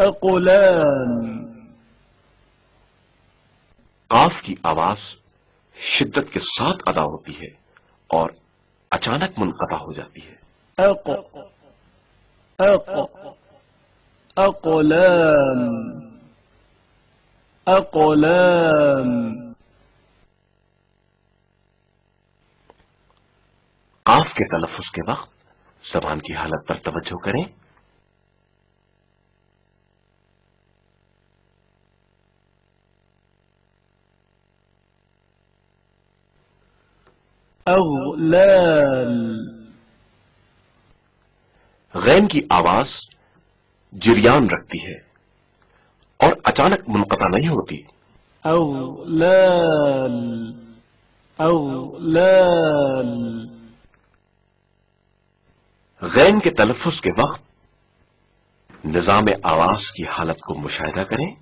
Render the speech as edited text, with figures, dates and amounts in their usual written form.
أقلام. قاف کی آواز شدت کے ساتھ ادا ہوتی ہے اور اچانک منقطع ہو جاتی ہے. أقلام. أقلام. قاف کے تلفظ کے وقت زبان کی حالت پر توجہ کریں. أغلال. غین کی آواز جریان رکھتی ہے اور اچانک منقطع نہیں ہوتی. أغلال. أغلال. غین کے تلفظ کے وقت نظام آواز کی حالت کو مشاہدہ کریں.